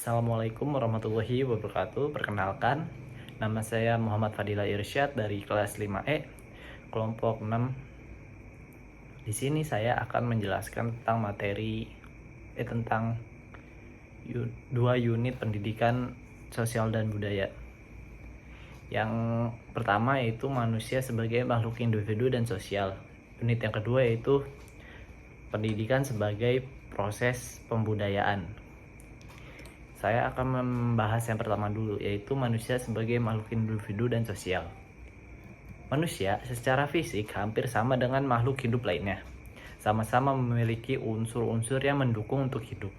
Assalamualaikum warahmatullahi wabarakatuh. Perkenalkan, nama saya Muhammad Fadila Irsyad dari kelas 5E, kelompok 6. Di sini saya akan menjelaskan tentang tentang dua unit pendidikan sosial dan budaya. Yang pertama yaitu manusia sebagai makhluk individu dan sosial. Unit yang kedua yaitu pendidikan sebagai proses pembudayaan. Saya akan membahas yang pertama dulu, yaitu manusia sebagai makhluk individu dan sosial. Manusia secara fisik hampir sama dengan makhluk hidup lainnya. Sama-sama memiliki unsur-unsur yang mendukung untuk hidup.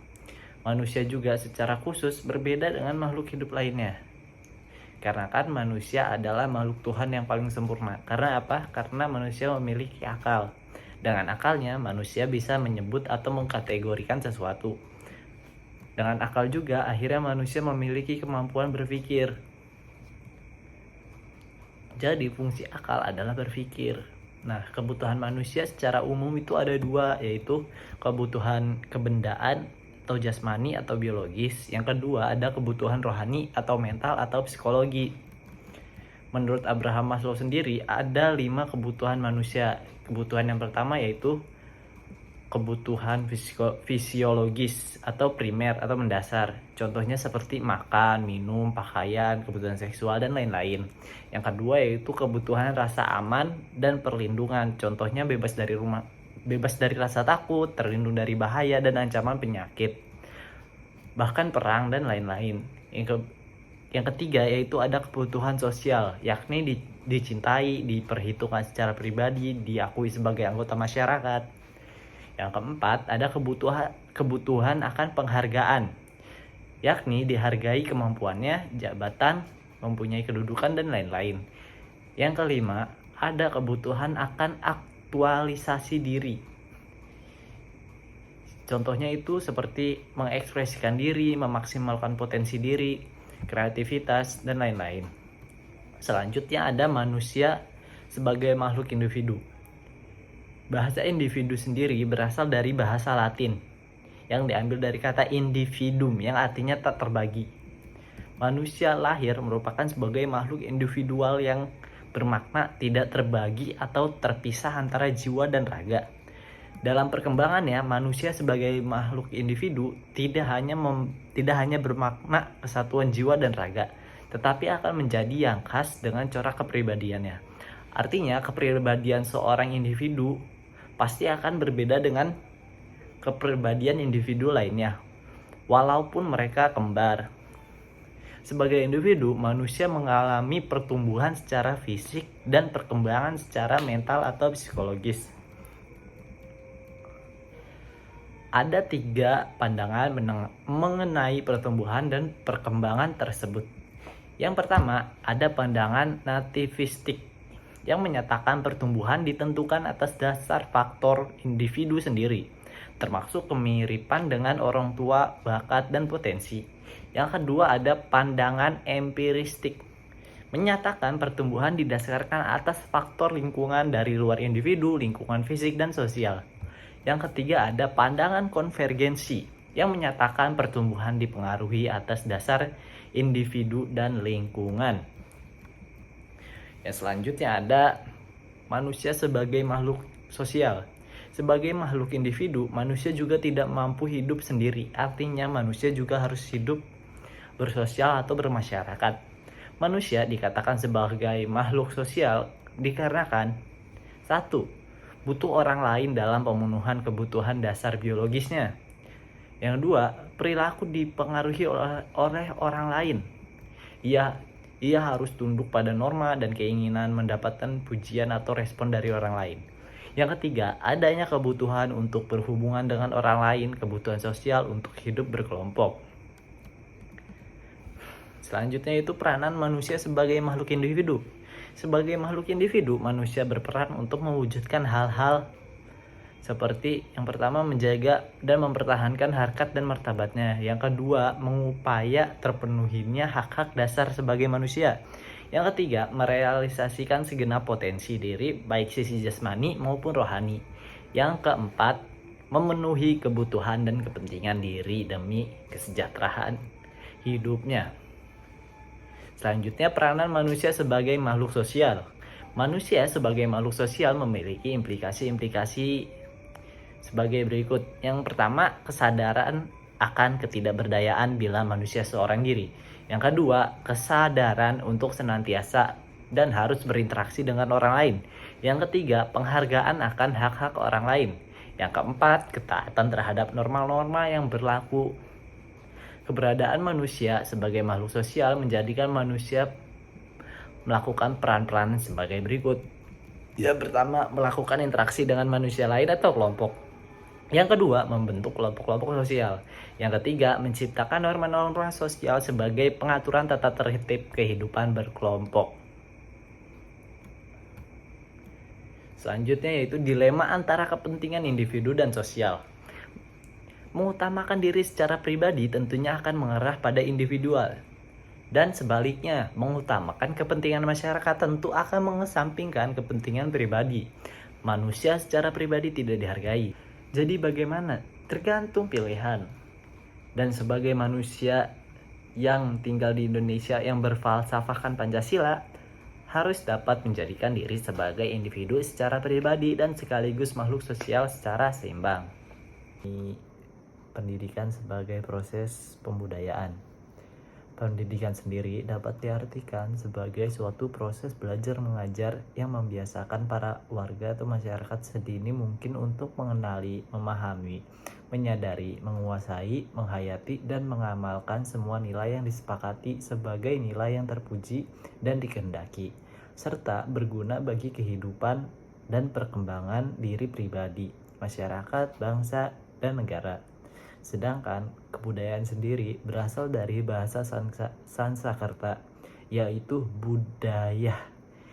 Manusia juga secara khusus berbeda dengan makhluk hidup lainnya. Karena kan manusia adalah makhluk Tuhan yang paling sempurna. Karena apa? Karena manusia memiliki akal. Dengan akalnya, manusia bisa menyebut atau mengkategorikan sesuatu. Dengan akal juga, akhirnya manusia memiliki kemampuan berpikir. Jadi, fungsi akal adalah berpikir. Nah, kebutuhan manusia secara umum itu ada dua, yaitu kebutuhan kebendaan atau jasmani atau biologis. Yang kedua, ada kebutuhan rohani atau mental atau psikologi. Menurut Abraham Maslow sendiri, ada 5 kebutuhan manusia. Kebutuhan yang pertama yaitu kebutuhan fisiologis atau primer atau mendasar. Contohnya seperti makan, minum, pakaian, kebutuhan seksual, dan lain-lain. Yang kedua yaitu kebutuhan rasa aman dan perlindungan. Contohnya bebas dari rasa takut, terlindung dari bahaya dan ancaman penyakit, bahkan perang dan lain-lain. Yang ketiga yaitu ada kebutuhan sosial, yakni dicintai, diperhitungkan secara pribadi, diakui sebagai anggota masyarakat. Yang keempat, ada kebutuhan akan penghargaan, yakni dihargai kemampuannya, jabatan, mempunyai kedudukan, dan lain-lain. Yang kelima, ada kebutuhan akan aktualisasi diri. Contohnya itu seperti mengekspresikan diri, memaksimalkan potensi diri, kreativitas, dan lain-lain. Selanjutnya ada manusia sebagai makhluk individu. Bahasa individu sendiri berasal dari bahasa Latin yang diambil dari kata individuum yang artinya tak terbagi. Manusia lahir merupakan sebagai makhluk individual yang bermakna tidak terbagi atau terpisah antara jiwa dan raga. Dalam perkembangannya, manusia sebagai makhluk individu tidak hanya bermakna kesatuan jiwa dan raga, tetapi akan menjadi yang khas dengan corak kepribadiannya. Artinya, kepribadian seorang individu pasti akan berbeda dengan kepribadian individu lainnya, walaupun mereka kembar. Sebagai individu, manusia mengalami pertumbuhan secara fisik dan perkembangan secara mental atau psikologis. Ada 3 pandangan mengenai pertumbuhan dan perkembangan tersebut. Yang pertama, ada pandangan nativistik yang menyatakan pertumbuhan ditentukan atas dasar faktor individu sendiri, termasuk kemiripan dengan orang tua, bakat, dan potensi. Yang kedua ada pandangan empiristik, menyatakan pertumbuhan didasarkan atas faktor lingkungan dari luar individu, lingkungan fisik, dan sosial. Yang ketiga ada pandangan konvergensi, yang menyatakan pertumbuhan dipengaruhi atas dasar individu dan lingkungan. Yang selanjutnya ada manusia sebagai makhluk sosial. Sebagai makhluk individu, manusia juga tidak mampu hidup sendiri. Artinya manusia juga harus hidup bersosial atau bermasyarakat. Manusia dikatakan sebagai makhluk sosial dikarenakan 1. Butuh orang lain dalam pemenuhan kebutuhan dasar biologisnya. Yang 2. Perilaku dipengaruhi oleh orang lain. Ia harus tunduk pada norma dan keinginan mendapatkan pujian atau respon dari orang lain. Yang ketiga, adanya kebutuhan untuk berhubungan dengan orang lain, kebutuhan sosial untuk hidup berkelompok. Selanjutnya itu peranan manusia sebagai makhluk individu. Sebagai makhluk individu, manusia berperan untuk mewujudkan hal-hal seperti yang pertama menjaga dan mempertahankan harkat dan martabatnya. Yang kedua, mengupaya terpenuhinya hak-hak dasar sebagai manusia. Yang ketiga, merealisasikan segenap potensi diri baik sisi jasmani maupun rohani. Yang keempat, memenuhi kebutuhan dan kepentingan diri demi kesejahteraan. hidupnya. Selanjutnya, peranan manusia sebagai makhluk sosial. Manusia sebagai makhluk sosial memiliki implikasi-implikasi sebagai berikut. Yang pertama, kesadaran akan ketidakberdayaan bila manusia seorang diri. Yang kedua, kesadaran untuk senantiasa dan harus berinteraksi dengan orang lain. Yang ketiga, penghargaan akan hak-hak orang lain. Yang keempat, ketaatan terhadap norma-norma yang berlaku. Keberadaan manusia sebagai makhluk sosial menjadikan manusia melakukan peran-peran sebagai berikut. Yang pertama, melakukan interaksi dengan manusia lain atau kelompok. Yang kedua, membentuk kelompok-kelompok sosial. Yang ketiga, menciptakan norma-norma sosial sebagai pengaturan tata tertib kehidupan berkelompok. Selanjutnya yaitu dilema antara kepentingan individu dan sosial. Mengutamakan diri secara pribadi tentunya akan mengarah pada individual. Dan sebaliknya, mengutamakan kepentingan masyarakat tentu akan mengesampingkan kepentingan pribadi. Manusia secara pribadi tidak dihargai. Jadi bagaimana? Tergantung pilihan. Dan sebagai manusia yang tinggal di Indonesia yang berfalsafahkan Pancasila, harus dapat menjadikan diri sebagai individu secara pribadi dan sekaligus makhluk sosial secara seimbang. Pendidikan sebagai proses pembudayaan. Pendidikan sendiri dapat diartikan sebagai suatu proses belajar mengajar yang membiasakan para warga atau masyarakat sedini mungkin untuk mengenali, memahami, menyadari, menguasai, menghayati, dan mengamalkan semua nilai yang disepakati sebagai nilai yang terpuji dan dikehendaki, serta berguna bagi kehidupan dan perkembangan diri pribadi, masyarakat, bangsa, dan negara. Sedangkan kebudayaan sendiri berasal dari bahasa Sanskerta, yaitu budaya,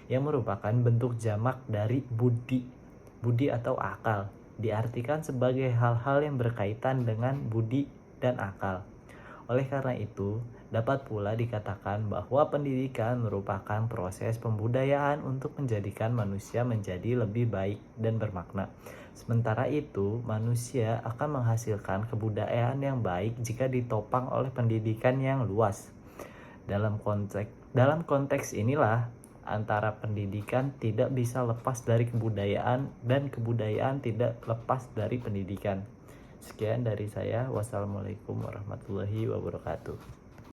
yang merupakan bentuk jamak dari budi. Budi atau akal diartikan sebagai hal-hal yang berkaitan dengan budi dan akal. Oleh karena itu, dapat pula dikatakan bahwa pendidikan merupakan proses pembudayaan untuk menjadikan manusia menjadi lebih baik dan bermakna. Sementara itu, manusia akan menghasilkan kebudayaan yang baik jika ditopang oleh pendidikan yang luas. Dalam konteks inilah, antara pendidikan tidak bisa lepas dari kebudayaan dan kebudayaan tidak lepas dari pendidikan. Sekian dari saya. Wassalamualaikum warahmatullahi wabarakatuh.